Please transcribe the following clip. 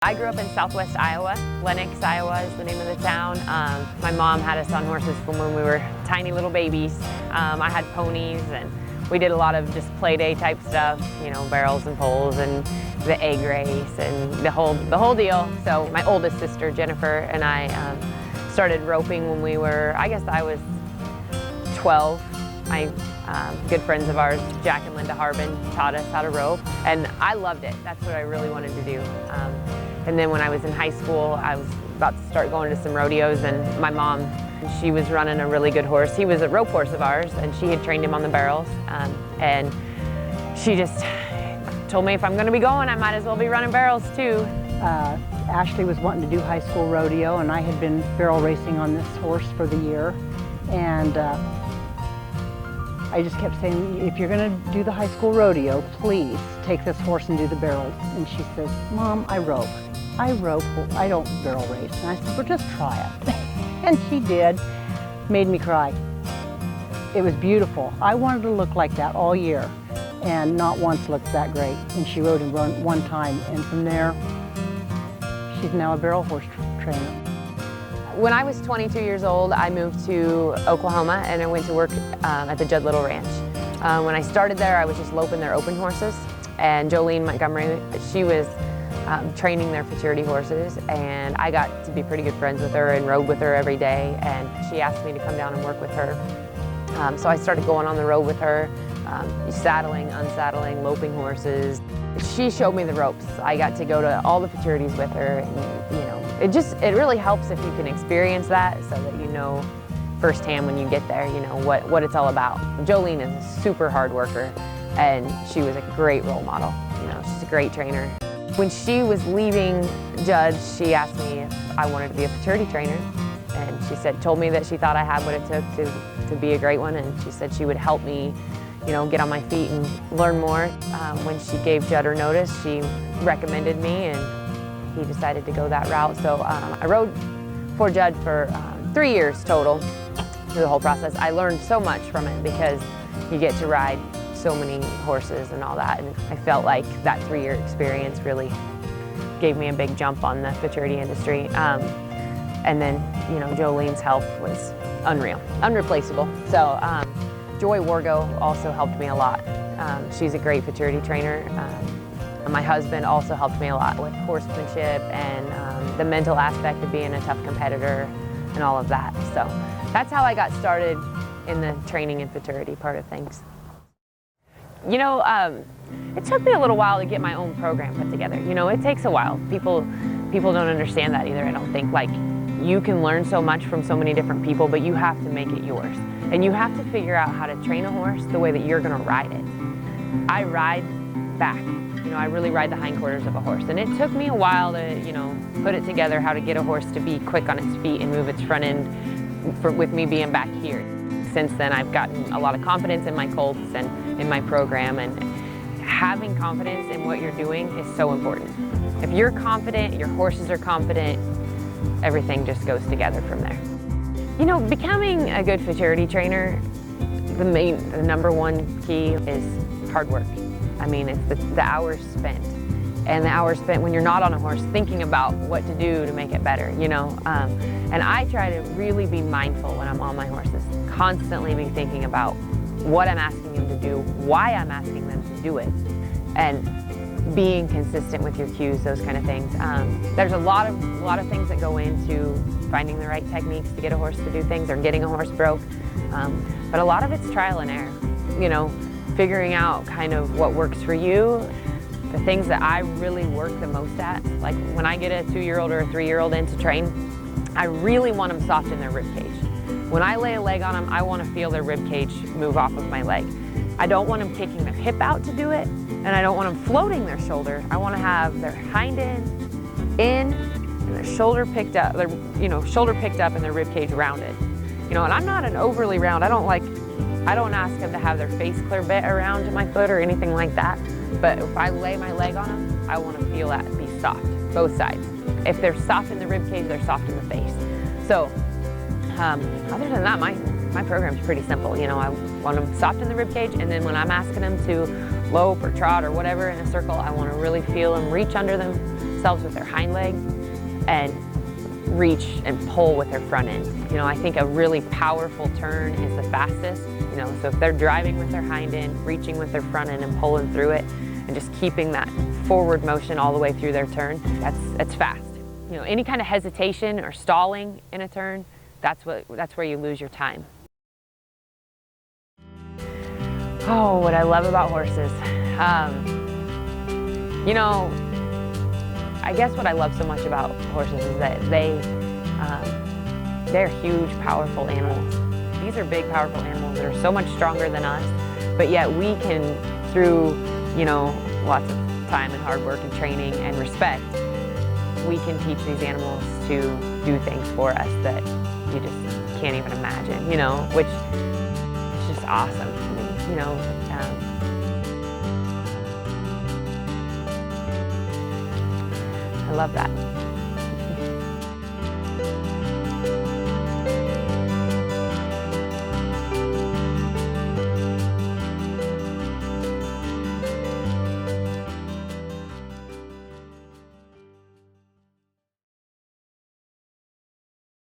I grew up in southwest Iowa. Lenox, Iowa is the name of the town. My mom had us on horses from when we were tiny little babies. I had ponies, and we did a lot of just play day type stuff, you know, barrels and poles and the egg race and the whole deal. So my oldest sister, Jennifer, and I started roping when we were, I guess I was 12. My good friends of ours, Jack and Linda Harbin, taught us how to rope, and I loved it. That's what I really wanted to do. And then when I was in high school, I was about to start going to some rodeos, and my mom, she was running a really good horse. He was a rope horse of ours, and she had trained him on the barrels, and she just told me if I'm going to be going, I might as well be running barrels too. Ashley was wanting to do high school rodeo, and I had been barrel racing on this horse for the year, and I just kept saying, if you're going to do the high school rodeo, please take this horse and do the barrels. And she says, Mom, I rope, I don't barrel race. And I said, well, just try it. And she did. Made me cry. It was beautiful. I wanted to look like that all year, and not once looked that great. And she rode and run one time, and from there, she's now a barrel horse trainer. When I was 22 years old, I moved to Oklahoma, and I went to work at the Judd Little Ranch. When I started there, I was just loping their open horses, and Jolene Montgomery, she was training their futurity horses, and I got to be pretty good friends with her and rode with her every day, and she asked me to come down and work with her. So I started going on the road with her, saddling, unsaddling, loping horses. She showed me the ropes. I got to go to all the futurities with her, and you know, it really helps if you can experience that, so that you know firsthand when you get there, you know, what it's all about. Jolene is a super hard worker, and she was a great role model. You know, she's a great trainer. When she was leaving Judd, she asked me if I wanted to be a futurity trainer, and she told me that she thought I had what it took to be a great one, and she said she would help me, you know, get on my feet and learn more. When she gave Judd her notice, she recommended me, and he decided to go that route. So I rode for Judd for 3 years total through the whole process. I learned so much from it because you get to ride so many horses and all that, and I felt like that 3-year experience really gave me a big jump on the futurity industry. And then, you know, Jolene's help was unreal, unreplaceable. So Joy Wargo also helped me a lot. She's a great futurity trainer. My husband also helped me a lot with horsemanship and the mental aspect of being a tough competitor and all of that. So that's how I got started in the training and futurity part of things. You know, it took me a little while to get my own program put together. You know, it takes a while. People don't understand that either, I don't think. Like, you can learn so much from so many different people, but you have to make it yours. And you have to figure out how to train a horse the way that you're gonna ride it. I ride back. You know, I really ride the hindquarters of a horse. And it took me a while to, you know, put it together, how to get a horse to be quick on its feet and move its front end with me being back here. Since then, I've gotten a lot of confidence in my colts and in my program, and having confidence in what you're doing is so important. If you're confident, your horses are confident, everything just goes together from there. You know, becoming a good futurity trainer, the number one key is hard work. I mean, it's the hours spent, and the hours spent when you're not on a horse thinking about what to do to make it better, you know. And I try to really be mindful when I'm on my horses, constantly be thinking about what I'm asking them to do, why I'm asking them to do it, and being consistent with your cues, those kind of things. There's a lot of things that go into finding the right techniques to get a horse to do things or getting a horse broke, but a lot of it's trial and error. You know, figuring out kind of what works for you. The things that I really work the most at, like when I get a 2-year-old or a 3-year-old in to train, I really want them soft in their rib cage. When I lay a leg on them, I want to feel their rib cage move off of my leg. I don't want them kicking their hip out to do it, and I don't want them floating their shoulder. I want to have their hind end in and their shoulder picked up, shoulder picked up and their rib cage rounded. You know, and I'm not an overly round. I don't ask them to have their face clear bit around my foot or anything like that. But if I lay my leg on them, I want to feel that be soft, both sides. If they're soft in the rib cage, they're soft in the face. So other than that, my program's pretty simple. You know, I want them soft in the rib cage, and then when I'm asking them to lope or trot or whatever in a circle, I want to really feel them reach under them themselves with their hind leg and reach and pull with their front end. You know, I think a really powerful turn is the fastest. You know, so if they're driving with their hind end, reaching with their front end and pulling through it, and just keeping that forward motion all the way through their turn, that's fast. You know, any kind of hesitation or stalling in a turn, that's where you lose your time. Oh, what I love about horses. You know, I guess what I love so much about horses is that they're huge, powerful animals. These are big, powerful animals that are so much stronger than us, but yet we can, through, you know, lots of time and hard work and training and respect, we can teach these animals to do things for us that you just can't even imagine, you know, which is just awesome to me, you know. I love that.